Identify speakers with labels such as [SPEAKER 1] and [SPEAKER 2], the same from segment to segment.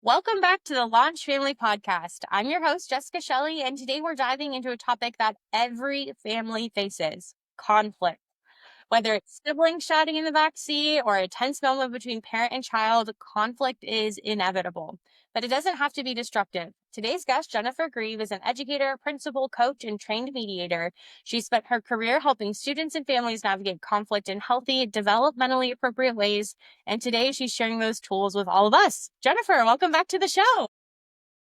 [SPEAKER 1] Welcome back to the LaunchFamily Podcast. I'm your host, Jessica Shelley, and today we're diving into a topic that every family faces: conflict. Whether it's siblings shouting in the back seat or a tense moment between parent and child, conflict is inevitable. But it doesn't have to be destructive. Today's guest, Jennifer Greve, is an educator, principal, coach, and trained mediator. She spent her career helping students and families navigate conflict in healthy, developmentally appropriate ways. And today she's sharing those tools with all of us. Jennifer, welcome back to the show.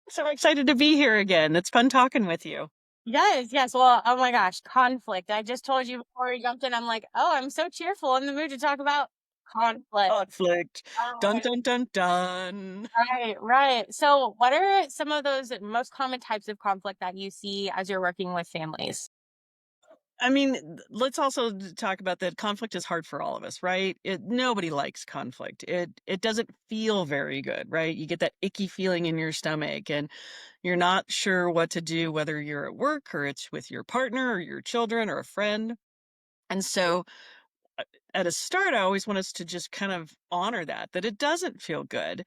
[SPEAKER 2] So excited to be here again. It's fun talking with you.
[SPEAKER 1] Yes. Well, oh my gosh, conflict. I just told you before we jumped in, I'm like, oh, I'm so cheerful in the mood to talk about conflict.
[SPEAKER 2] Conflict. Dun,
[SPEAKER 1] Oh,
[SPEAKER 2] dun, dun, dun.
[SPEAKER 1] right. So, what are some of those most common types of conflict that you see as you're working with families?
[SPEAKER 2] I mean, let's also talk about that conflict is hard for all of us, right? Nobody likes conflict. It doesn't feel very good, right? You get that icky feeling in your stomach and you're not sure what to do, whether you're at work or it's with your partner or your children or a friend. And so at a start, I always want us to just kind of honor that it doesn't feel good.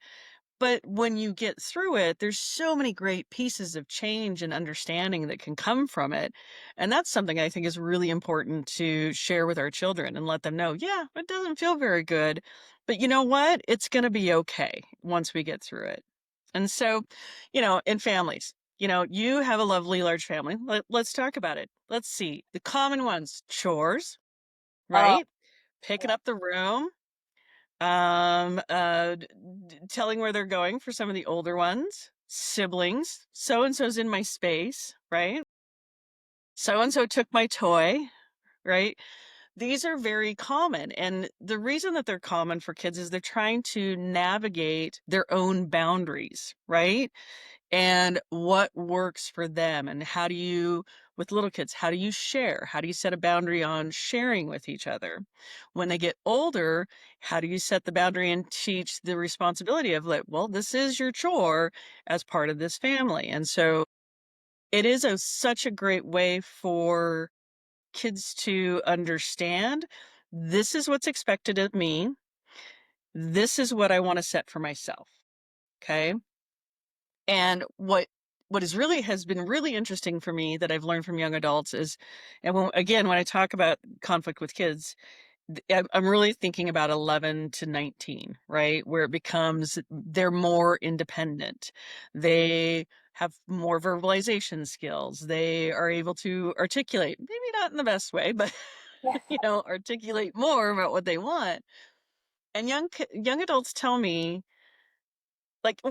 [SPEAKER 2] But when you get through it, there's so many great pieces of change and understanding that can come from it. And that's something I think is really important to share with our children and let them know, yeah, it doesn't feel very good, but you know what? It's going to be okay once we get through it. And so, in families, you have a lovely large family. Let's talk about it. Let's see the common ones: chores,
[SPEAKER 1] Oh,
[SPEAKER 2] right? Picking up the room, telling where they're going for some of the older ones, siblings, so and so's in my space, right? So and so took my toy, right? These are very common. And the reason that they're common for kids is they're trying to navigate their own boundaries, right? And what works for them. And how do you, with little kids, how do you share? How do you set a boundary on sharing with each other? When they get older, how do you set the boundary and teach the responsibility of, like, well, this is your chore as part of this family? And so it is such a great way for kids to understand, this is what's expected of me. This is what I want to set for myself. Okay. And what is really has been really interesting for me that I've learned from young adults is, and when I talk about conflict with kids, I'm really thinking about 11 to 19, right? Where it becomes they're more independent. They have more verbalization skills. They are able to articulate, maybe not in the best way, but articulate more about what they want. And young adults tell me, like,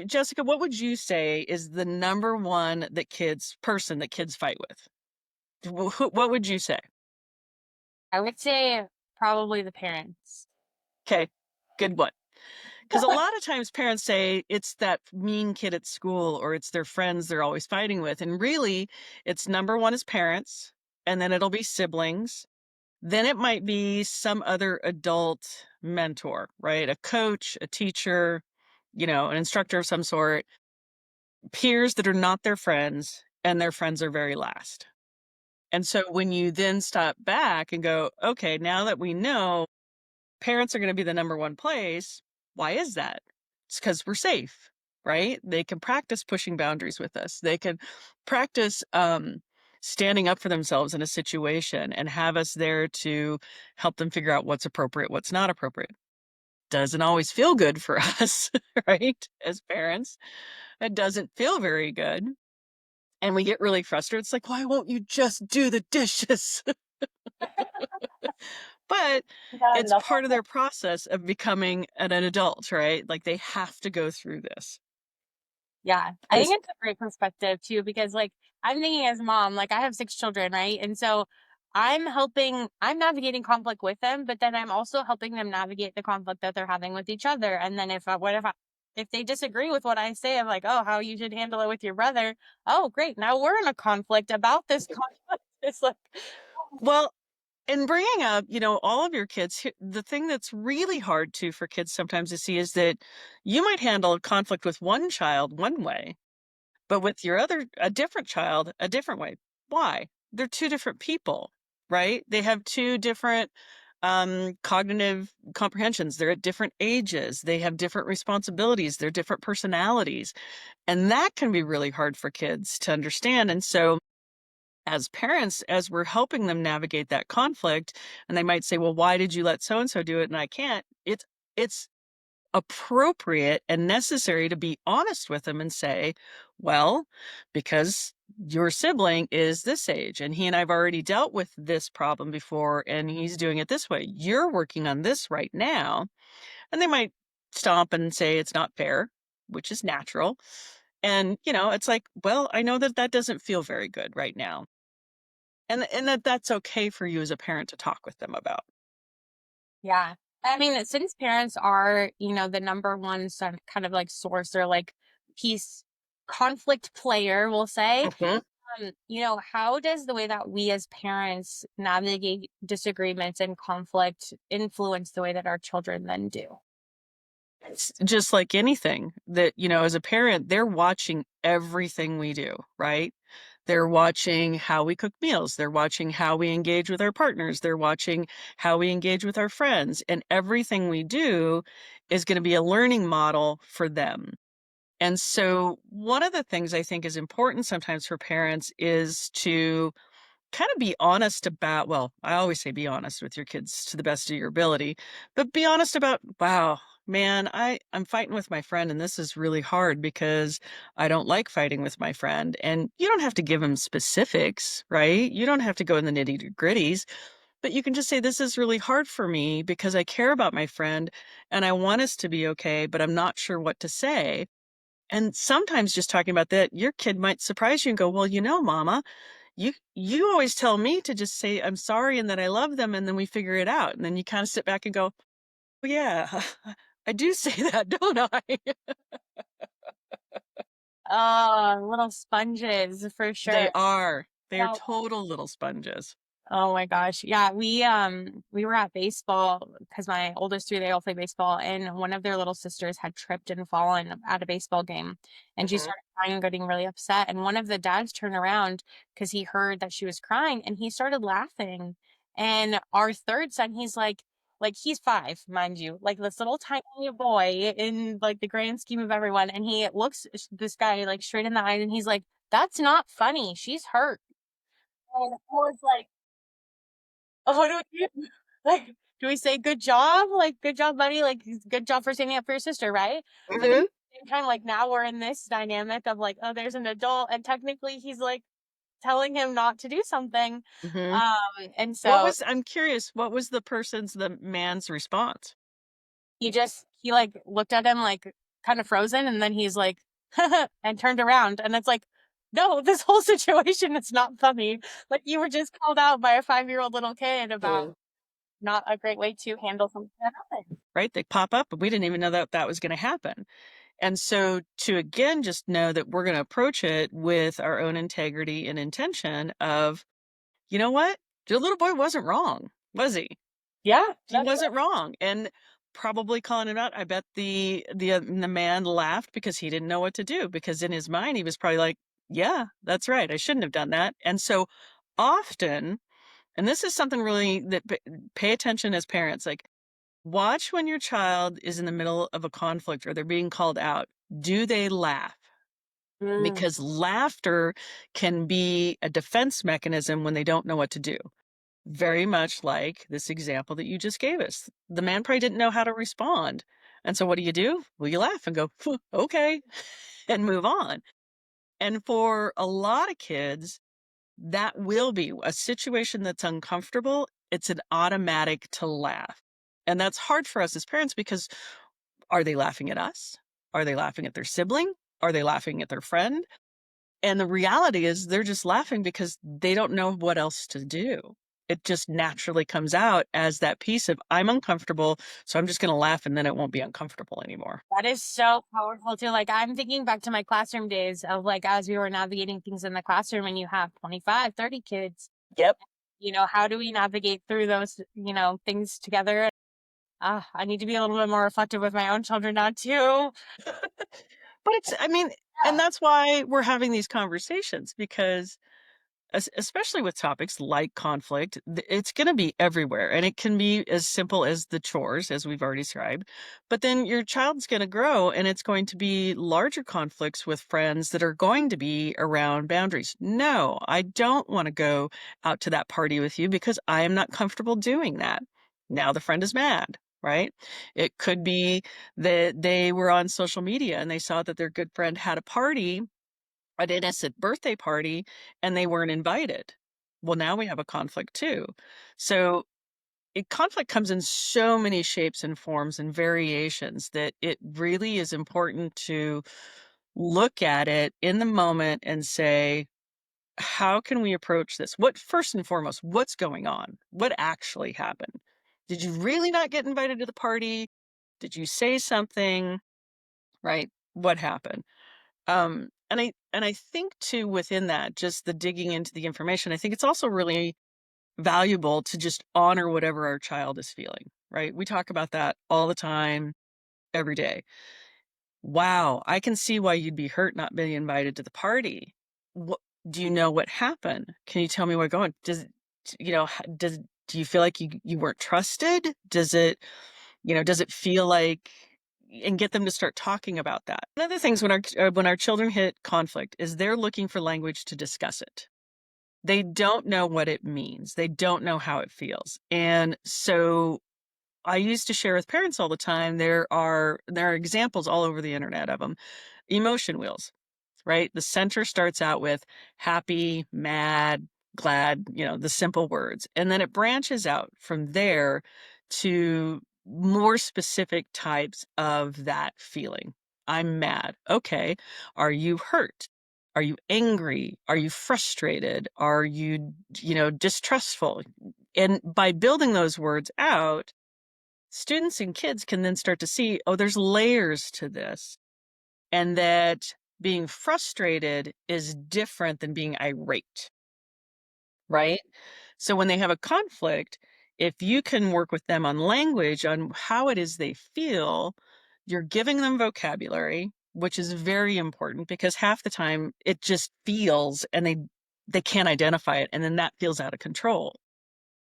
[SPEAKER 2] Jessica, what would you say is the number one person that kids fight with? What would you say?
[SPEAKER 1] I would say probably the parents.
[SPEAKER 2] Okay, good one. Because a lot of times parents say it's that mean kid at school or it's their friends they're always fighting with. And really, it's number one is parents, and then it'll be siblings. Then it might be some other adult mentor, right? A coach, a teacher, an instructor of some sort, peers that are not their friends, and their friends are very last. And so when you then stop back and go, okay, now that we know parents are going to be the number one place, why is that? It's because we're safe, right? They can practice pushing boundaries with us. They can practice standing up for themselves in a situation and have us there to help them figure out what's appropriate, what's not appropriate. Doesn't always feel good for us, right? As parents, it doesn't feel very good. And we get really frustrated. It's like, why won't you just do the dishes? But
[SPEAKER 1] Yeah,
[SPEAKER 2] it's
[SPEAKER 1] no.
[SPEAKER 2] part of their process of becoming an adult, right? Like they have to go through this.
[SPEAKER 1] Yeah, I
[SPEAKER 2] And
[SPEAKER 1] think it's a great perspective too, because like I'm thinking as a mom, like I have 6 children, right? And so I'm navigating conflict with them, but then I'm also helping them navigate the conflict that they're having with each other. And then if they disagree with what I say, I'm like, oh, how you should handle it with your brother. Oh, great. Now we're in a conflict about this conflict. It's like,
[SPEAKER 2] well, in bringing up, all of your kids, the thing that's really hard too for kids sometimes to see is that you might handle a conflict with one child one way, but with a different child, a different way. Why? They're two different people, right? They have two different cognitive comprehensions. They're at different ages. They have different responsibilities. They're different personalities. And that can be really hard for kids to understand. And so as parents, as we're helping them navigate that conflict, and they might say, well, why did you let so and so do it and I can't? It's appropriate and necessary to be honest with them and say, well, because your sibling is this age and he and I've already dealt with this problem before and he's doing it this way. You're working on this right now. And they might stomp and say it's not fair, which is natural. And, it's like, well, I know that that doesn't feel very good right now. And that's okay for you as a parent to talk with them about.
[SPEAKER 1] Yeah. I mean, since parents are, the number one kind of like source or like peace conflict player, we'll say,
[SPEAKER 2] Mhm.
[SPEAKER 1] how does the way that we as parents navigate disagreements and conflict influence the way that our children then do?
[SPEAKER 2] It's just like anything that, as a parent, they're watching everything we do, right? They're watching how we cook meals. They're watching how we engage with our partners. They're watching how we engage with our friends. And everything we do is going to be a learning model for them. And so, one of the things I think is important sometimes for parents is to kind of be honest about, well, I always say be honest with your kids to the best of your ability, but be honest about, wow, man, I'm fighting with my friend and this is really hard because I don't like fighting with my friend. And you don't have to give them specifics, right? You don't have to go in the nitty-gritties, but you can just say, this is really hard for me because I care about my friend and I want us to be okay, but I'm not sure what to say. And sometimes just talking about that, your kid might surprise you and go, well, mama, you always tell me to just say I'm sorry and that I love them, and then we figure it out. And then you kind of sit back and go, "Oh, yeah, I do say that, don't I?"
[SPEAKER 1] Oh, little sponges for
[SPEAKER 2] They
[SPEAKER 1] sure.
[SPEAKER 2] are. They are
[SPEAKER 1] Yeah.
[SPEAKER 2] total little sponges.
[SPEAKER 1] Oh my gosh. Yeah, we were at baseball because my oldest three, they all play baseball, and one of their little sisters had tripped and fallen at a baseball game, and she
[SPEAKER 2] Mhm.
[SPEAKER 1] started crying and getting really upset. And one of the dads turned around because he heard that she was crying, and he started laughing. And our third son, he's like he's 5, mind you, like this little tiny boy in like the grand scheme of everyone, and he looks this guy like straight in the eye, and he's like, "That's not funny. She's hurt." And I was like, oh, what do we do? Like, do we say good job? Like, good job, buddy. Like, good job for standing up for your sister, right? But then at
[SPEAKER 2] Mhm.
[SPEAKER 1] the same time, like now we're in this dynamic of like, oh, there's an adult, and technically he's like telling him not to do something.
[SPEAKER 2] Mhm.
[SPEAKER 1] And so
[SPEAKER 2] I'm curious, what was the man's response?
[SPEAKER 1] he like looked at him like kind of frozen, and then he's like, and turned around, and it's like, no, this whole situation is not funny. Like you were just called out by a 5-year-old little kid about
[SPEAKER 2] Mhm.
[SPEAKER 1] not a great way to handle something that happened.
[SPEAKER 2] Right? They pop up, but we didn't even know that that was going to happen. And so to again just know that we're going to approach it with our own integrity and intention of, you know what? The little boy wasn't wrong, was he?
[SPEAKER 1] Yeah,
[SPEAKER 2] He
[SPEAKER 1] that's
[SPEAKER 2] wasn't wrong. And probably calling him out, I bet the man laughed because he didn't know what to do, because in his mind he was probably like, yeah, that's right. I shouldn't have done that. And so often, and this is something really that pay attention as parents, like watch when your child is in the middle of a conflict or they're being called out. Do they laugh?
[SPEAKER 1] Mm,
[SPEAKER 2] Because laughter can be a defense mechanism when they don't know what to do. Very much like this example that you just gave us. The man probably didn't know how to respond. And so what do? Well, you laugh and go, "Phew, okay, and move on. And for a lot of kids, that will be a situation that's uncomfortable. It's an automatic to laugh. And that's hard for us as parents because are they laughing at us? Are they laughing at their sibling? Are they laughing at their friend? And the reality is they're just laughing because they don't know what else to do. It just naturally comes out as that piece of, I'm uncomfortable, so I'm just gonna laugh and then it won't be uncomfortable anymore.
[SPEAKER 1] that is so powerful too. Like I'm thinking back to my classroom days of like as we were navigating things in the classroom and you have 25, 30 kids,
[SPEAKER 2] Yep.
[SPEAKER 1] how do we navigate through those, things together? I need to be a little bit more reflective with my own children now too.
[SPEAKER 2] But it's I mean, and
[SPEAKER 1] Yeah.
[SPEAKER 2] that's why we're having these conversations because especially with topics like conflict, it's going to be everywhere. And it can be as simple as the chores, as we've already described. But then your child's going to grow and it's going to be larger conflicts with friends that are going to be around boundaries. No, I don't want to go out to that party with you because I am not comfortable doing that. Now the friend is mad. Right? It could be that they were on social media and they saw that their good friend had a party, an innocent birthday party, and they weren't invited. Well, now we have a conflict too. So conflict comes in so many shapes and forms and variations that it really is important to look at it in the moment and say, how can we approach this? What, first and foremost, what's going on? What actually happened? Did you really not get invited to the party? Did you say something? Right? What happened? And I think too, within that, just the digging into the information, I think it's also really valuable to just honor whatever our child is feeling, right? We talk about that all the time, every day. Wow, I can see why you'd be hurt not being invited to the party. What do you know what happened? Can you tell me what's going? Do you feel like you weren't trusted? Does it feel like, and get them to start talking about that. One of the things when our children hit conflict is they're looking for language to discuss it. They don't know what it means. They don't know how it feels. And so I used to share with parents all the time, there are examples all over the internet of them. Emotion wheels, right? The center starts out with happy, mad, glad, the simple words. And then it branches out from there to more specific types of that feeling. I'm mad. Okay. Are you hurt? Are you angry? Are you frustrated? Are you, distrustful? And by building those words out, students and kids can then start to see, oh, there's layers to this, and that being frustrated is different than being irate, right? So when they have a conflict, if you can work with them on language, on how it is they feel, you're giving them vocabulary, which is very important because half the time it just feels and they can't identify it, and then that feels out of control.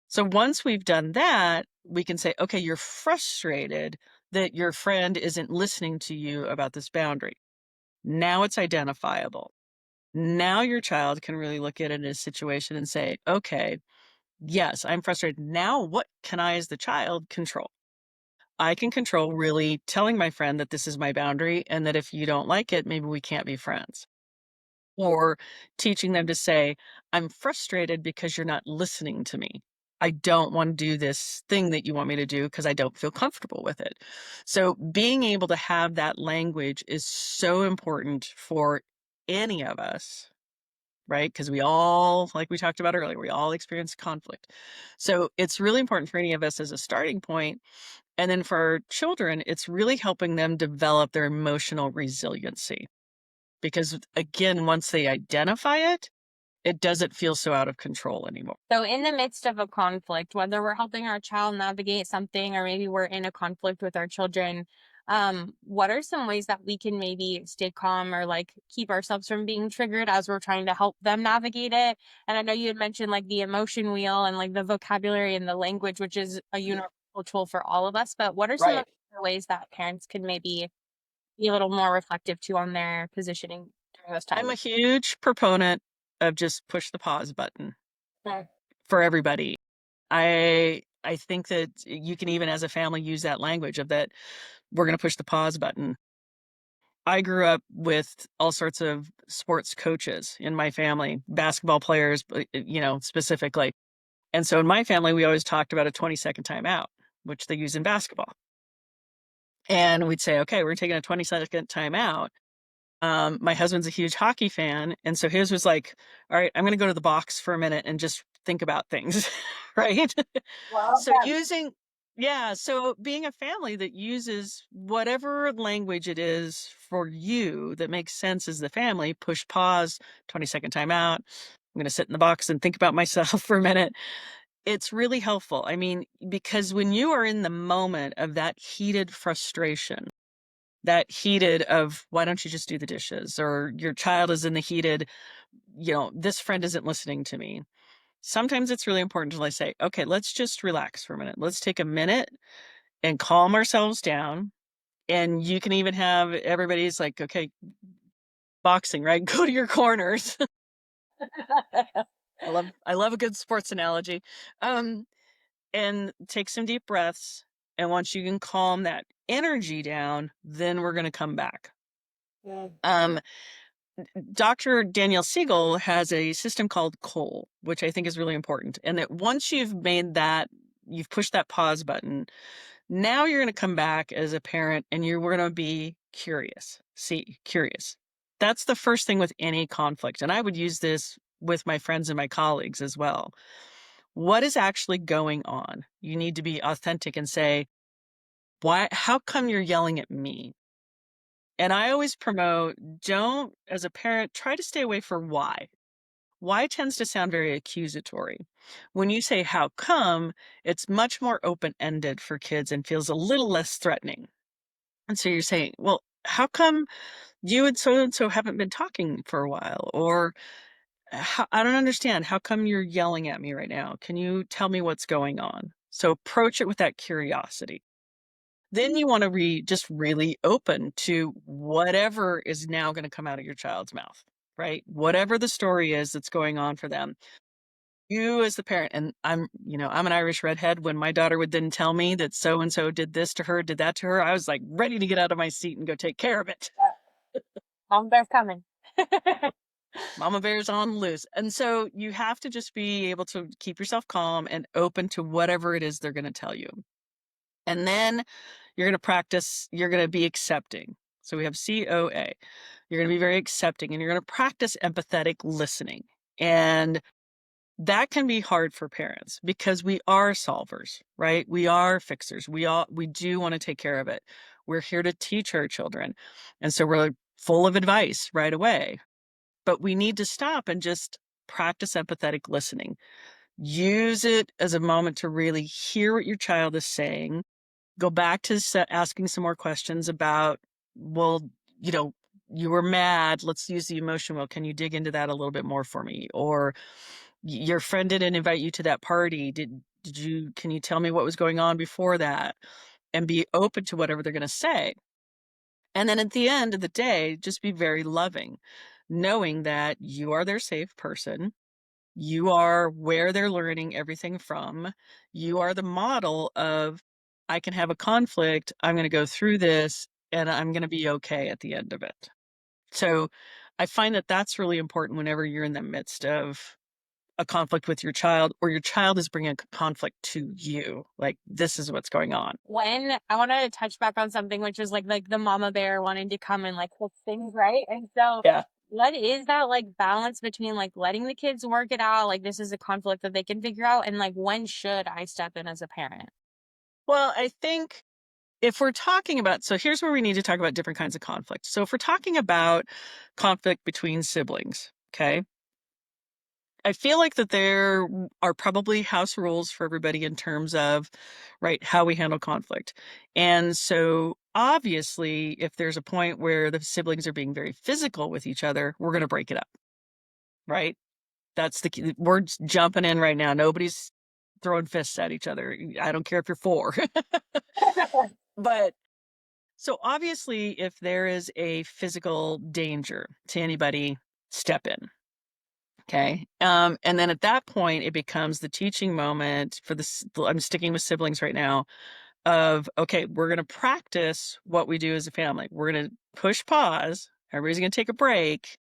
[SPEAKER 2] So once we've done that, we can say, okay, you're frustrated that your friend isn't listening to you about this boundary. Now it's identifiable. Now your child can really look at it as a situation and say, okay, yes, I'm frustrated. Now what can I, as the child, control? I can control really telling my friend that this is my boundary and that if you don't like it, maybe we can't be friends. Or teaching them to say, I'm frustrated because you're not listening to me. I don't want to do this thing that you want me to do because I don't feel comfortable with it. So being able to have that language is so important for any of us, right? Because we all, like we talked about earlier, we all experience conflict. So it's really important for any of us as a starting point. And then for our children, it's really helping them develop their emotional resiliency. Because again, once they identify it, it doesn't feel so out of control anymore.
[SPEAKER 1] So in the midst of a conflict, whether we're helping our child navigate something or maybe we're in a conflict with our children, what are some ways that we can maybe stay calm or like keep ourselves from being triggered as we're trying to help them navigate it? And I know you had mentioned like the emotion wheel and like the vocabulary and the language, which is a universal tool for all of us. But what are some
[SPEAKER 2] Right.
[SPEAKER 1] other ways that parents can maybe be a little more reflective too on their positioning during those
[SPEAKER 2] I'm
[SPEAKER 1] times?
[SPEAKER 2] a huge proponent of just push the pause button for everybody. I think that you can even as a family use that language of that we're going to push the pause button. I grew up with all sorts of sports coaches in my family, basketball players, specifically. And so in my family, we always talked about a 20-second timeout, which they use in basketball. And we'd say, okay, we're taking a 20-second timeout. My husband's a huge hockey fan, and so his was like, all right, I'm going to go to the box for a minute and just think about things, right?
[SPEAKER 1] Well,
[SPEAKER 2] So so being a family that uses whatever language it is for you that makes sense as the family, push pause, 20-second timeout. I'm going to sit in the box and think about myself for a minute. It's really helpful. I mean, because when you are in the moment of that heated frustration, that heated of why don't you just do the dishes, or your child is in the heated this friend isn't listening to me. Sometimes it's really important to say, okay, let's just relax for a minute. Let's take a minute and calm ourselves down. And you can even have everybody's like, okay, boxing, right? Go to your corners. I love a good sports analogy. And take some deep breaths. And once you can calm that energy down, then we're going to come back.
[SPEAKER 1] Yeah.
[SPEAKER 2] Dr. Danielle Siegel has a system called COLE, which I think is really important. And that once you've you've pushed that pause button, now you're going to come back as a parent and we're going to be curious. Curious. That's the first thing with any conflict. And I would use this with my friends and my colleagues as well. What is actually going on? You need to be authentic and say, how come you're yelling at me? And I always promote, don't, as a parent, try to stay away from why. Why tends to sound very accusatory. When you say how come, it's much more open-ended for kids and feels a little less threatening. And so you're saying, well, how come you and so haven't been talking for a while? Or I don't understand. How come you're yelling at me right now? Can you tell me what's going on? So approach it with that curiosity. Then you want to be just really open to whatever is now going to come out of your child's mouth, right? Whatever the story is that's going on for them. You as the parent, and I'm an Irish redhead. When my daughter would then tell me that so-and-so did this to her, did that to her, I was like ready to get out of my seat and go take care of it.
[SPEAKER 1] Mom bear's coming.
[SPEAKER 2] Mama bear's on loose. And so you have to just be able to keep yourself calm and open to whatever it is they're going to tell you. And then you're going to practice, you're going to be accepting. So we have COA. You're going to be very accepting and you're going to practice empathetic listening. And that can be hard for parents because we are solvers, right? We are fixers. We do want to take care of it. We're here to teach our children. And so we're full of advice right away. But we need to stop and just practice empathetic listening. Use it as a moment to really hear what your child is saying. Go back to asking some more questions about, well, you were mad. Let's use the emotion. Well, can you dig into that a little bit more for me? Or your friend didn't invite you to that party. Can you tell me what was going on before that? And be open to whatever they're going to say. And then at the end of the day, just be very loving, knowing that you are their safe person. You are where they're learning everything from. You are the model of, I can have a conflict. I'm going to go through this and I'm going to be okay at the end of it. So I find that that's really important whenever you're in the midst of a conflict with your child or your child is bringing a conflict to you. Like, this is what's going on.
[SPEAKER 1] When I want to touch back on something, which is like the mama bear wanting to come and like fix things, right? And so
[SPEAKER 2] Yeah.
[SPEAKER 1] what is that like balance between like letting the kids work it out, like this is a conflict that they can figure out, and like when should I step in as a parent?
[SPEAKER 2] Well, I think if we're talking about, so here's where we need to talk about different kinds of conflict. So if we're talking about conflict between siblings, okay, I feel like that there are probably house rules for everybody in terms of, right, how we handle conflict. And so obviously, if there's a point where the siblings are being very physical with each other, we're going to break it up, right? That's the key. We're jumping in right now. Nobody's throwing fists at each other. I don't care if you're 4. But so obviously, if there is a physical danger to anybody, step in. Okay. And then at that point, it becomes the teaching moment for this. I'm sticking with siblings right now of, okay, we're going to practice what we do as a family. We're going to push pause. Everybody's going to take a break.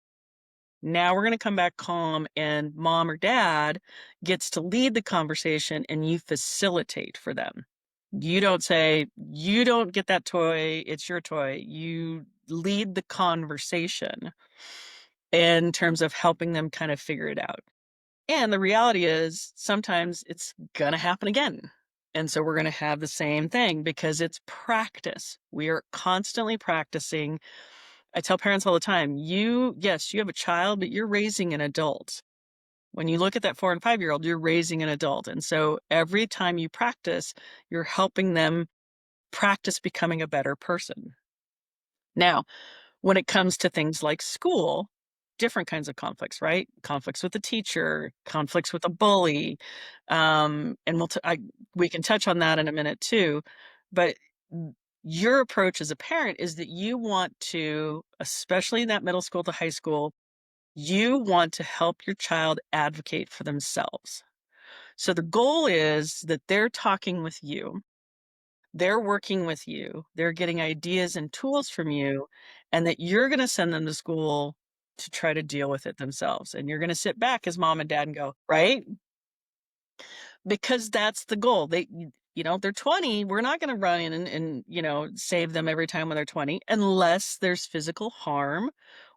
[SPEAKER 2] Now we're going to come back calm and mom or dad gets to lead the conversation and you facilitate for them. You don't say, you don't get that toy. It's your toy. You lead the conversation in terms of helping them kind of figure it out. And the reality is sometimes it's going to happen again. And so we're going to have the same thing because it's practice. We are constantly practicing. I tell parents all the time, yes, you have a child, but you're raising an adult. When you look at that 4 and 5-year-old, you're raising an adult. And so every time you practice, you're helping them practice becoming a better person. Now, when it comes to things like school, different kinds of conflicts, right? Conflicts with the teacher, conflicts with a bully. And we can touch on that in a minute too. But your approach as a parent is that you want to, especially in that middle school to high school, you want to help your child advocate for themselves. So the goal is that they're talking with you, they're working with you, they're getting ideas and tools from you, and that you're going to send them to school to try to deal with it themselves. And you're going to sit back as mom and dad and go, right? Because that's the goal. They're 20. We're not going to run in and save them every time when they're 20, unless there's physical harm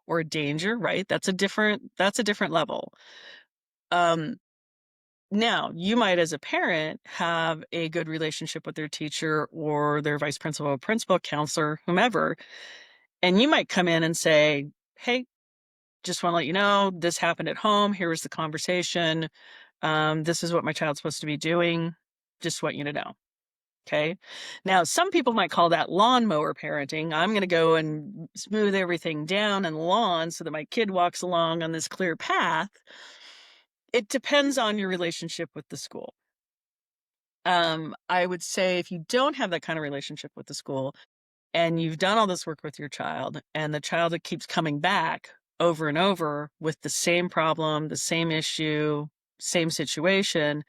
[SPEAKER 2] or danger, right? That's a different level. Now, you might, as a parent, have a good relationship with their teacher or their vice principal, counselor, whomever, and you might come in and say, hey, just want to let you know, this happened at home. Here was the conversation. This is what my child's supposed to be doing. Just want you to know. Okay. Now, some people might call that lawnmower parenting. I'm going to go and smooth everything down and lawn so that my kid walks along on this clear path. It depends on your relationship with the school. I would say if you don't have that kind of relationship with the school and you've done all this work with your child and the child that keeps coming back over and over with the same problem, the same issue, same situation,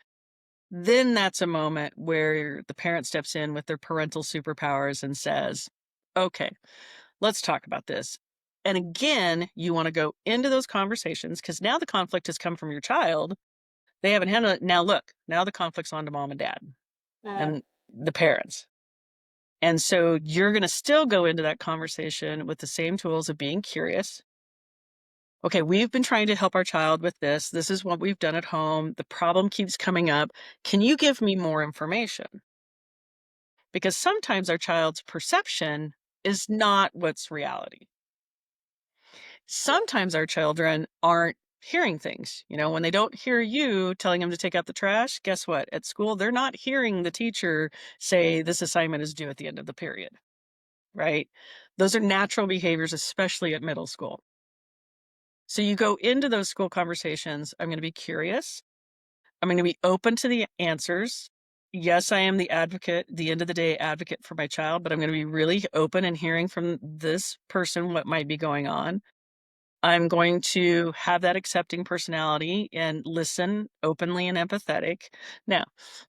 [SPEAKER 2] then that's a moment where the parent steps in with their parental superpowers and says, okay, let's talk about this. And again, you want to go into those conversations because now the conflict has come from your child. They haven't handled it. Now, look, now the conflict's on to mom and dad and the parents. And so you're going to still go into that conversation with the same tools of being curious. Okay, we've been trying to help our child with this. This is what we've done at home. The problem keeps coming up. Can you give me more information? Because sometimes our child's perception is not what's reality. Sometimes our children aren't hearing things. When they don't hear you telling them to take out the trash, guess what? At school, they're not hearing the teacher say this assignment is due at the end of the period, right? Those are natural behaviors, especially at middle school. So you go into those school conversations. I'm going to be curious. I'm going to be open to the answers. Yes, I am the end of the day advocate for my child, but I'm going to be really open and hearing from this person what might be going on. I'm going to have that accepting personality and listen openly and empathetic. Now,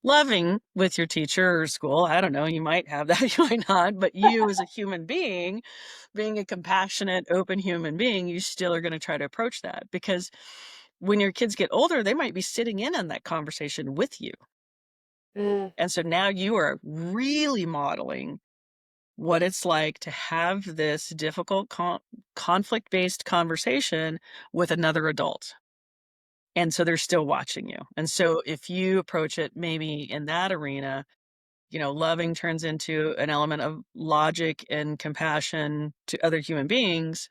[SPEAKER 2] loving with your teacher or school, I don't know, you might have that, you might not, but you as a human being a compassionate, open human being, you still are going to try to approach that because when your kids get older, they might be sitting in on that conversation with you. And so now you are really modeling what it's like to have this difficult conflict-based conversation with another adult. And so they're still watching you. And so if you approach it maybe in that arena, loving turns into an element of logic and compassion to other human beings,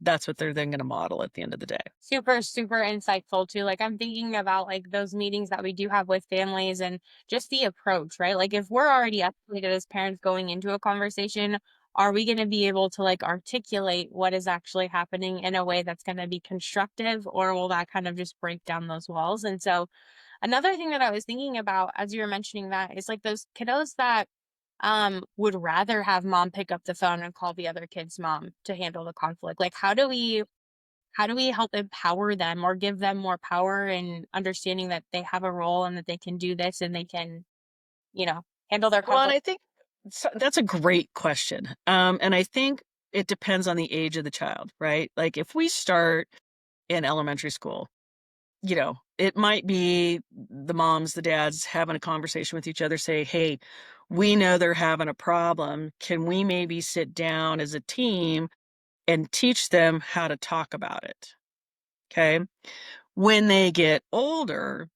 [SPEAKER 2] that's what they're then going to model at the end of the day.
[SPEAKER 1] Super, super insightful too. Like I'm thinking about like those meetings that we do have with families and just the approach, right? Like if we're already escalated as parents going into a conversation, are we going to be able to like articulate what is actually happening in a way that's going to be constructive, or will that kind of just break down those walls? And so another thing that I was thinking about as you were mentioning that is like those kiddos that would rather have mom pick up the phone and call the other kid's mom to handle the conflict. Like how do we help empower them or give them more power and understanding that they have a role and that they can do this and they can, handle their
[SPEAKER 2] Well, and
[SPEAKER 1] conflict?
[SPEAKER 2] I think that's a great question. And I think it depends on the age of the child, right? Like if we start in elementary school, it might be the moms, the dads having a conversation with each other, say, hey, we know they're having a problem. Can we maybe sit down as a team and teach them how to talk about it? Okay. When they get older,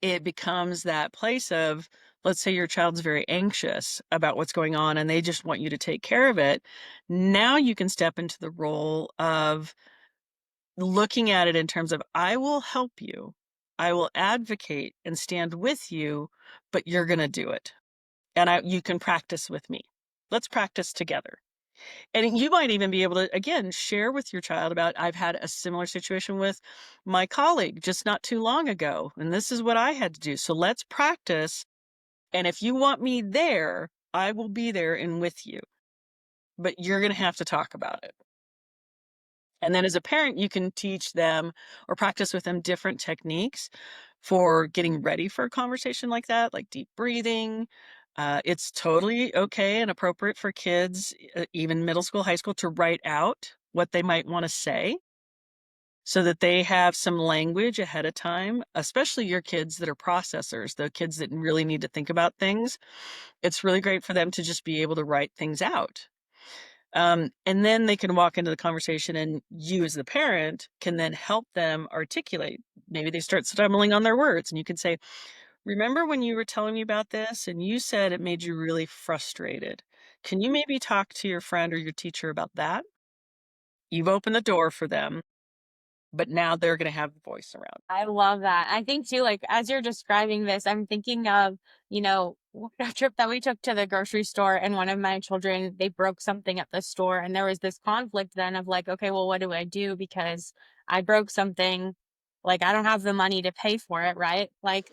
[SPEAKER 2] it becomes that place of, let's say your child's very anxious about what's going on and they just want you to take care of it. Now you can step into the role of looking at it in terms of, I will help you. I will advocate and stand with you, but you're going to do it. And you can practice with me. Let's practice together. And you might even be able to, again, share with your child about, I've had a similar situation with my colleague just not too long ago, and this is what I had to do. So let's practice. And if you want me there, I will be there and with you, but you're going to have to talk about it. And then as a parent, you can teach them or practice with them different techniques for getting ready for a conversation like that, like deep breathing. It's totally okay and appropriate for kids, even middle school, high school, to write out what they might want to say so that they have some language ahead of time, especially your kids that are processors, the kids that really need to think about things. It's really great for them to just be able to write things out. And then they can walk into the conversation, and you as the parent can then help them articulate. Maybe they start stumbling on their words, and you can say, remember when you were telling me about this and you said it made you really frustrated? Can you maybe talk to your friend or your teacher about that? You've opened the door for them, but now they're going to have the voice around.
[SPEAKER 1] I love that. I think too, like as you're describing this, I'm thinking of, a trip that we took to the grocery store and one of my children, they broke something at the store and there was this conflict then of like, okay, well, what do I do? Because I broke something, like I don't have the money to pay for it, right? Like,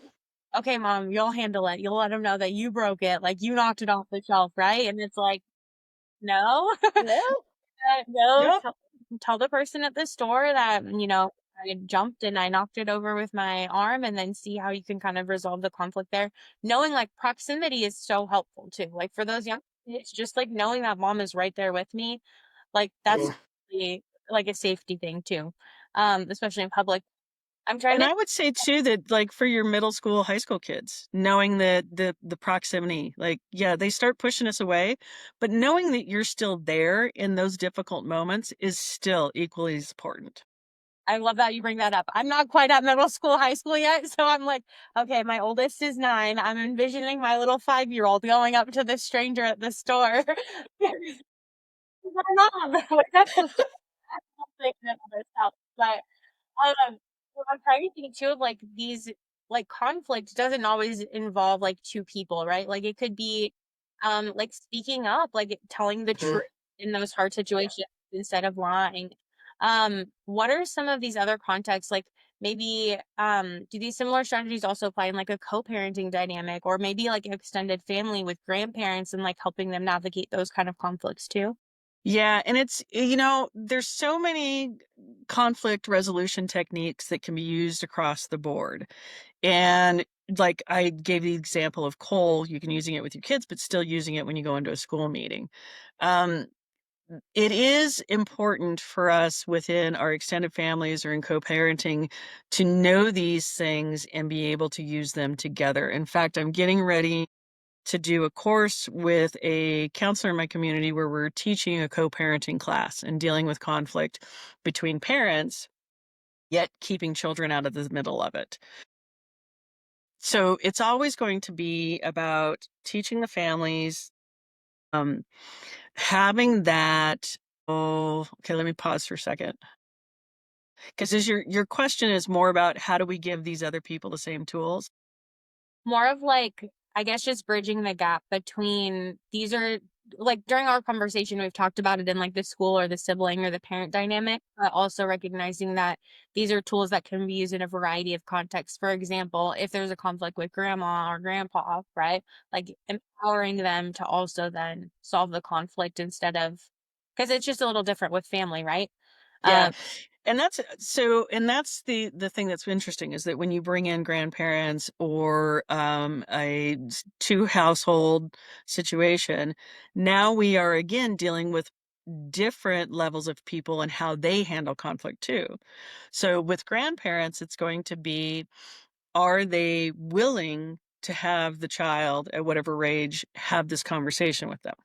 [SPEAKER 1] okay, mom, you'll handle it. You'll let them know that you broke it, like you knocked it off the shelf, right? And it's like, no.
[SPEAKER 2] No,
[SPEAKER 1] No,
[SPEAKER 2] no.
[SPEAKER 1] tell the person at the store that, I jumped and I knocked it over with my arm, and then see how you can kind of resolve the conflict there. Knowing like proximity is so helpful too. Like for those young kids, just like knowing that mom is right there with me, like that's really, like a safety thing too. Especially in public. I'm trying
[SPEAKER 2] And
[SPEAKER 1] to
[SPEAKER 2] I would say too that, like, for your middle school, high school kids, knowing that the proximity, like, yeah, they start pushing us away, but knowing that you're still there in those difficult moments is still equally as important.
[SPEAKER 1] I love that you bring that up. I'm not quite at middle school, high school yet. So I'm like, okay, my oldest is 9. I'm envisioning my little 5-year-old going up to this stranger at the store. My mom. Like, that's the thing that others help. But well, I'm trying to think too of like these, like conflict doesn't always involve like two people, right? Like it could be like speaking up, like telling the truth in those hard situations instead of lying. What are some of these other contexts? Like maybe do these similar strategies also apply in like a co-parenting dynamic, or maybe like extended family with grandparents and like helping them navigate those kind of conflicts too?
[SPEAKER 2] Yeah, and it's, there's so many conflict resolution techniques that can be used across the board. And like I gave the example of coal, you can using it with your kids, but still using it when you go into a school meeting. Um, it is important for us within our extended families or in co-parenting to know these things and be able to use them together. In fact, I'm getting ready to do a course with a counselor in my community where we're teaching a co-parenting class and dealing with conflict between parents, yet keeping children out of the middle of it. So it's always going to be about teaching the families, um, having that. Oh, okay. Let me pause for a second. Because is your question is more about how do we give these other people the same tools?
[SPEAKER 1] More of like, I guess just bridging the gap between these are like during our conversation, we've talked about it in like the school or the sibling or the parent dynamic, but also recognizing that these are tools that can be used in a variety of contexts. For example, if there's a conflict with grandma or grandpa, right? Like empowering them to also then solve the conflict instead of, because it's just a little different with family, right?
[SPEAKER 2] Yeah.
[SPEAKER 1] Um,
[SPEAKER 2] And that's the thing that's interesting is that when you bring in grandparents or two household situation, now we are again dealing with different levels of people and how they handle conflict too. So with grandparents, it's going to be, are they willing to have the child at whatever age have this conversation with them?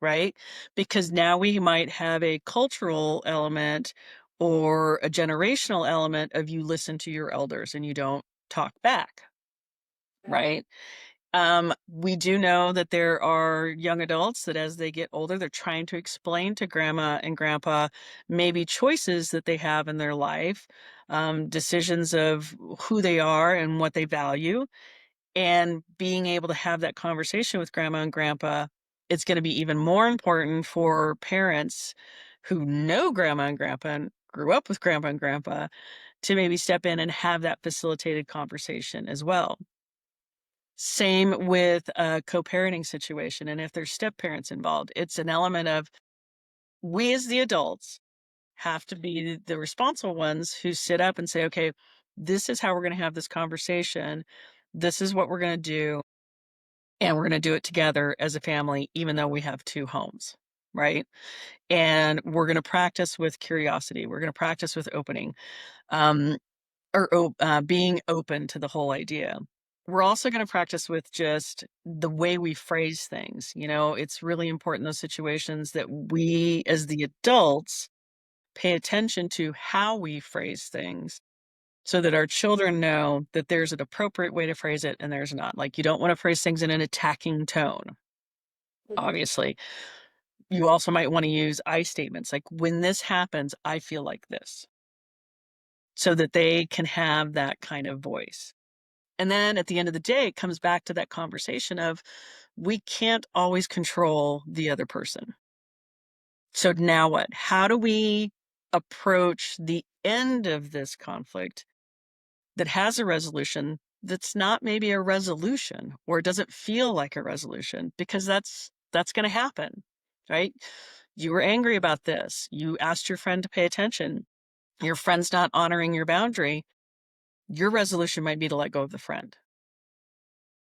[SPEAKER 2] Right? Because now we might have a cultural element or a generational element of you listen to your elders and you don't talk back, right? We do know that there are young adults that as they get older, they're trying to explain to grandma and grandpa maybe choices that they have in their life, decisions of who they are and what they value, and being able to have that conversation with grandma and grandpa it's going to be even more important for parents who know grandma and grandpa and grew up with grandma and grandpa to maybe step in and have that facilitated conversation as well. Same with a co-parenting situation. And if there's step parents involved, it's an element of we as the adults have to be the responsible ones who sit up and say, okay, this is how we're going to have this conversation. This is what we're going to do. And we're going to do it together as a family, even though we have two homes, right? And we're going to practice with curiosity. We're going to practice with opening, being open to the whole idea. We're also going to practice with just the way we phrase things. It's really important in those situations that we, as the adults, pay attention to how we phrase things so that our children know that there's an appropriate way to phrase it and there's not. Like, you don't want to phrase things in an attacking tone, obviously. You also might want to use I statements, like, when this happens, I feel like this, so that they can have that kind of voice. And then at the end of the day, it comes back to that conversation of we can't always control the other person. So now what? How do we approach the end of this conflict that has a resolution that's not maybe a resolution, or it doesn't feel like a resolution? Because that's going to happen, right? You were angry about this. You asked your friend to pay attention. Your friend's not honoring your boundary. Your resolution might be to let go of the friend.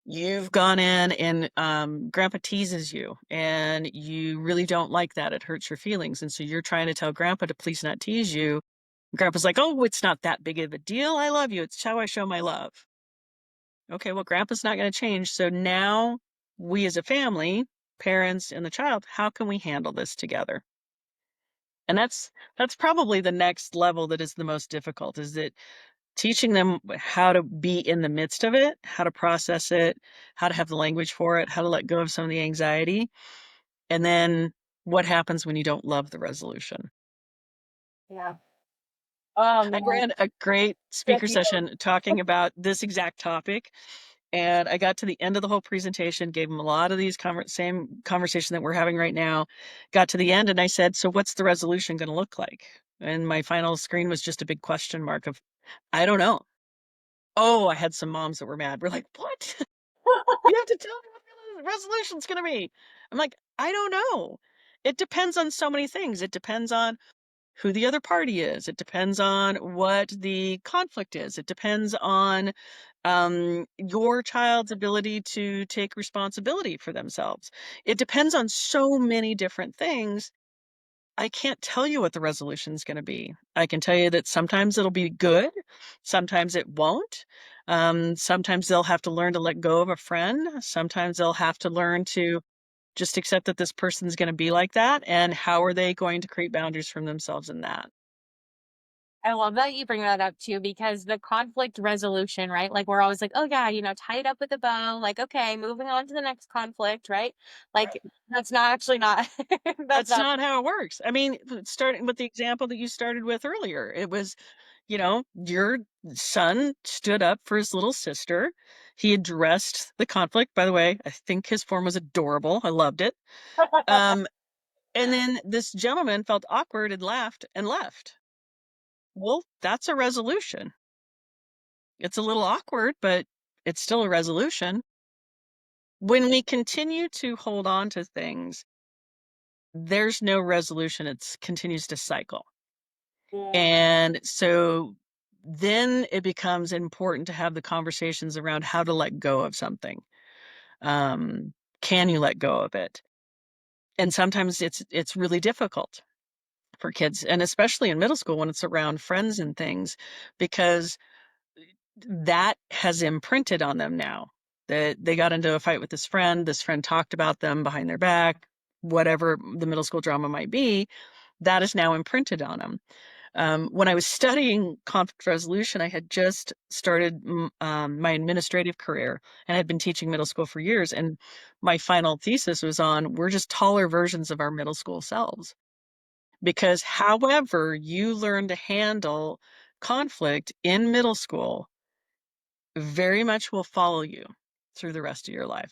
[SPEAKER 2] You've gone in and grandpa teases you and you really don't like that. It hurts your feelings. And so you're trying to tell grandpa to please not tease you. Grandpa's like, oh, it's not that big of a deal. I love you. It's how I show my love. Okay, well, grandpa's not going to change. So now we as a family, parents and the child, how can we handle this together? And that's probably the next level that is the most difficult, is that teaching them how to be in the midst of it, how to process it, how to have the language for it, how to let go of some of the anxiety. And then what happens when you don't love the resolution?
[SPEAKER 1] Yeah. Oh
[SPEAKER 2] I
[SPEAKER 1] man.
[SPEAKER 2] ran a great speaker session talking about this exact topic. And I got to the end of the whole presentation, gave them a lot of these same conversation that we're having right now. Got to the end and I said, so what's the resolution going to look like? And my final screen was just a big question mark of, I don't know. Oh, I had some moms that were mad. We're like, what? You have to tell me what the resolution's going to be. I'm like, I don't know. It depends on so many things. It depends on who the other party is. It depends on what the conflict is. It depends on your child's ability to take responsibility for themselves. It depends on so many different things. I can't tell you what the resolution is going to be. I can tell you that sometimes it'll be good. Sometimes it won't. Sometimes they'll have to learn to let go of a friend. Sometimes they'll have to learn to just accept that this person's going to be like that. And how are they going to create boundaries from themselves in that?
[SPEAKER 1] I love that you bring that up too, because the conflict resolution, right? Like, we're always like, oh yeah, tie it up with a bow, like, okay, moving on to the next conflict, right? Like, that's not actually not, that's
[SPEAKER 2] That's
[SPEAKER 1] not.
[SPEAKER 2] not how it works. I mean, starting with the example that you started with earlier, it was, your son stood up for his little sister. He addressed the conflict. By the way, I think his form was adorable. I loved it. Um, and then this gentleman felt awkward and laughed and left. Well, that's a resolution. It's a little awkward, but it's still a resolution. When we continue to hold on to things, there's no resolution. It continues to cycle.
[SPEAKER 1] Yeah.
[SPEAKER 2] And so then it becomes important to have the conversations around how to let go of something. Can you let go of it? And sometimes it's really difficult for kids, and especially in middle school when it's around friends and things, because that has imprinted on them now. That they got into a fight with this friend talked about them behind their back, whatever the middle school drama might be, that is now imprinted on them. When I was studying conflict resolution, I had just started my administrative career and had been teaching middle school for years. And my final thesis was on, we're just taller versions of our middle school selves. Because however you learn to handle conflict in middle school very much will follow you through the rest of your life.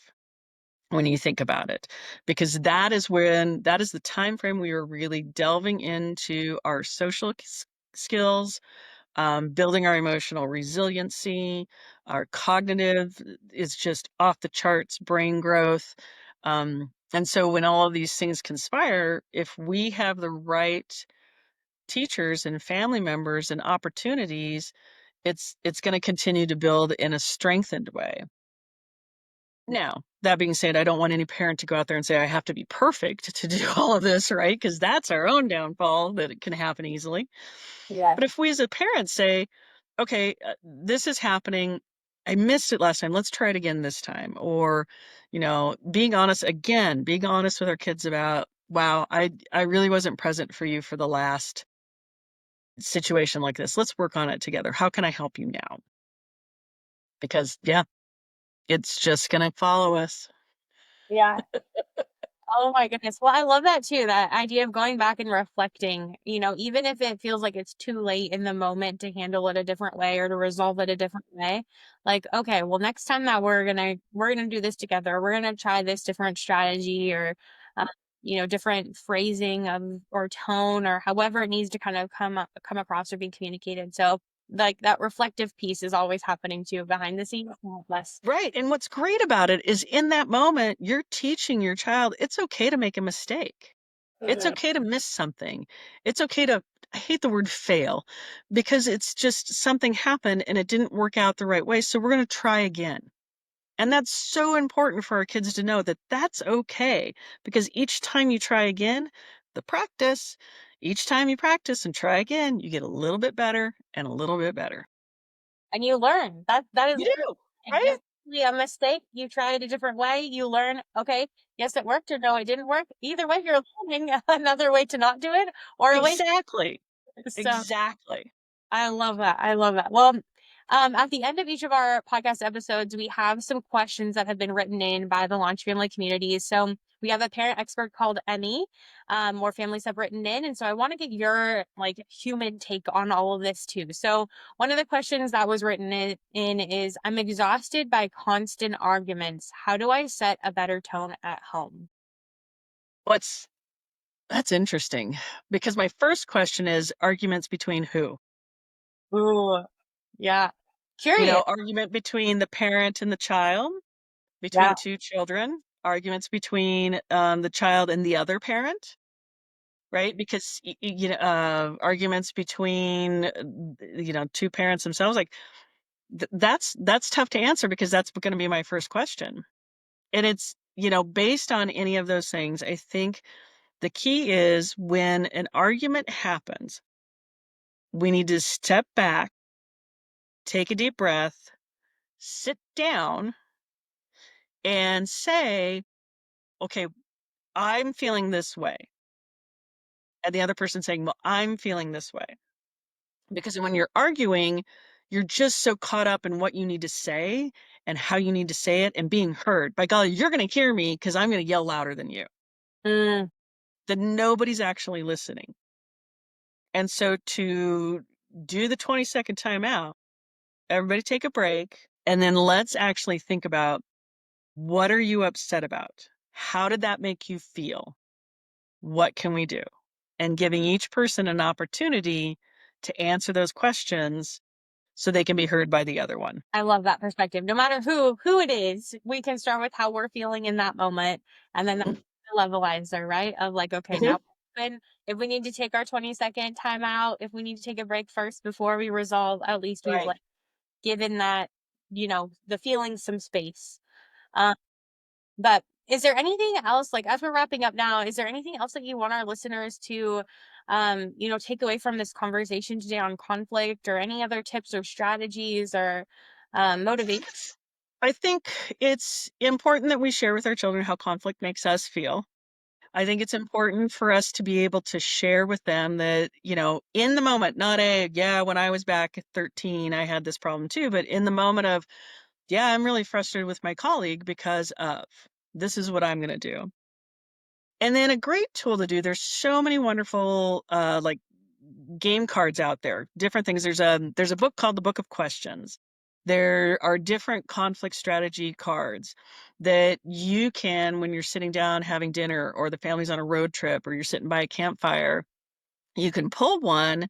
[SPEAKER 2] when you think about it, because that is the time frame we are really delving into our social skills, building our emotional resiliency, our cognitive is just off the charts, brain growth. And so when all of these things conspire, if we have the right teachers and family members and opportunities, it's going to continue to build in a strengthened way. Now, that being said, I don't want any parent to go out there and say, I have to be perfect to do all of this, right? Because that's our own downfall, that it can happen easily.
[SPEAKER 1] Yeah.
[SPEAKER 2] But if we as a parent say, okay, this is happening, I missed it last time, let's try it again this time. Or, being honest with our kids about, wow, I really wasn't present for you for the last situation like this. Let's work on it together. How can I help you now? Because, yeah, it's just going to follow us.
[SPEAKER 1] Yeah. Oh my goodness. Well, I love that too. That idea of going back and reflecting, even if it feels like it's too late in the moment to handle it a different way or to resolve it a different way. Like, okay, well, next time that we're gonna do this together. We're gonna try this different strategy or, uh, different phrasing of or tone or however it needs to kind of come across or be communicated. So, like that reflective piece is always happening too behind the scenes. Less.
[SPEAKER 2] Right. And what's great about it is in that moment, you're teaching your child it's okay to make a mistake. It's
[SPEAKER 1] Mhm.
[SPEAKER 2] okay to miss something. It's okay to, I hate the word fail, because it's just something happened and it didn't work out the right way. So we're going to try again. And that's so important for our kids to know that that's okay, because each time you try again, each time you practice and try again, you get a little bit better and a little bit better.
[SPEAKER 1] And you learn. That is
[SPEAKER 2] You do, right?
[SPEAKER 1] exactly a mistake. You try it a different way. You learn, okay, yes, it worked or no, it didn't work. Either way, you're learning another way to not do it or a way to.
[SPEAKER 2] Exactly.
[SPEAKER 1] So
[SPEAKER 2] Exactly.
[SPEAKER 1] I love that. I love that. Well, at the end of each of our podcast episodes, we have some questions that have been written in by the Launch Family community. So we have a parent expert called Emmy. More families have written in, and so I want to get your human take on all of this too. So one of the questions that was written in is, "I'm exhausted by constant arguments. How do I set a better tone at home?"
[SPEAKER 2] What's That's interesting, because my first question is arguments between who?
[SPEAKER 1] Ooh, yeah, curious.
[SPEAKER 2] Argument between the parent and the child,
[SPEAKER 1] Yeah.
[SPEAKER 2] between two children, arguments between the child and the other parent, right? Because arguments between two parents themselves, like that's tough to answer, because that's going to be my first question. And it's based on any of those things, I think the key is when an argument happens, we need to step back, take a deep breath, sit down, and say, okay, I'm feeling this way. And the other person saying, well, I'm feeling this way. Because when you're arguing, you're just so caught up in what you need to say and how you need to say it and being heard. By golly, you're going to hear me because I'm going to yell louder than you.
[SPEAKER 1] Mm,
[SPEAKER 2] That nobody's actually listening. And so to do the 20-second timeout, everybody take a break, and then let's actually think about, what are you upset about? How did that make you feel? What can we do? And giving each person an opportunity to answer those questions so they can be heard by the other one.
[SPEAKER 1] I love that perspective. No matter who it is, we can start with how we're feeling in that moment, and then that's the levelizer, right? Of like, okay,
[SPEAKER 2] Mhm.
[SPEAKER 1] now when if we need to take our 20-second time out, if we need to take a break first before we resolve, at least we've
[SPEAKER 2] Right.
[SPEAKER 1] given that, the feeling some space. Um, but is there anything else, like as we're wrapping up now, is there anything else that you want our listeners to take away from this conversation today on conflict, or any other tips or strategies or motivation?
[SPEAKER 2] I think it's important that we share with our children how conflict makes us feel. I think it's important for us to be able to share with them that, in the moment, not when I was back at 13, I had this problem too, but in the moment of, yeah, I'm really frustrated with my colleague because of this is what I'm going to do. And then a great tool to do, there's so many wonderful like game cards out there, different things. There's a book called The Book of Questions. There are different conflict strategy cards that you can, when you're sitting down having dinner, or the family's on a road trip, or you're sitting by a campfire, you can pull one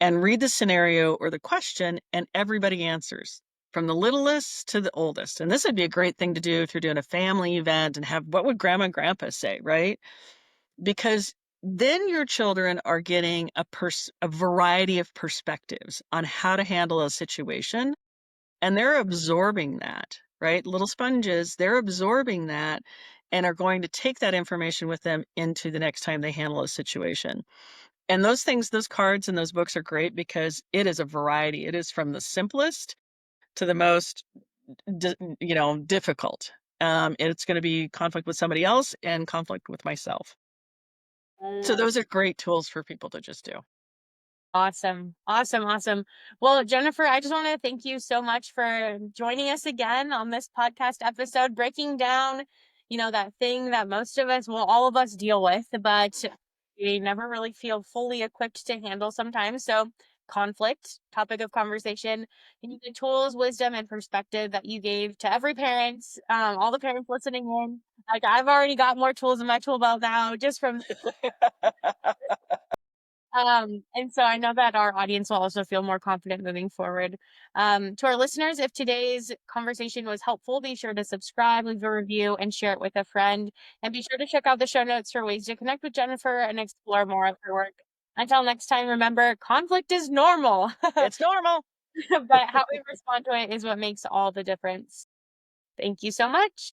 [SPEAKER 2] and read the scenario or the question, and everybody answers from the littlest to the oldest. And this would be a great thing to do if you're doing a family event and have, what would grandma and grandpa say, right? Because then your children are getting a variety of perspectives on how to handle a situation, and they're absorbing that, right? Little sponges, they're absorbing that and are going to take that information with them into the next time they handle a situation. And those things, those cards and those books are great because it is a variety. It is from the simplest to the most, difficult. It's going to be conflict with somebody else and conflict with myself. So those are great tools for people to just do.
[SPEAKER 1] Awesome. Awesome. Awesome. Well, Jennifer, I just want to thank you so much for joining us again on this podcast episode, breaking down, that thing that most of us, well, all of us deal with, but we never really feel fully equipped to handle sometimes. So conflict, topic of conversation, and the tools, wisdom, and perspective that you gave to every parent, all the parents listening in. Like, I've already got more tools in my tool belt now just from and so I know that our audience will also feel more confident moving forward. To our listeners, if today's conversation was helpful, be sure to subscribe, leave a review, and share it with a friend. And be sure to check out the show notes for ways to connect with Jennifer and explore more of her work. Until next time, remember, conflict is normal,
[SPEAKER 2] It's normal.
[SPEAKER 1] but how we respond to it is what makes all the difference. Thank you so much.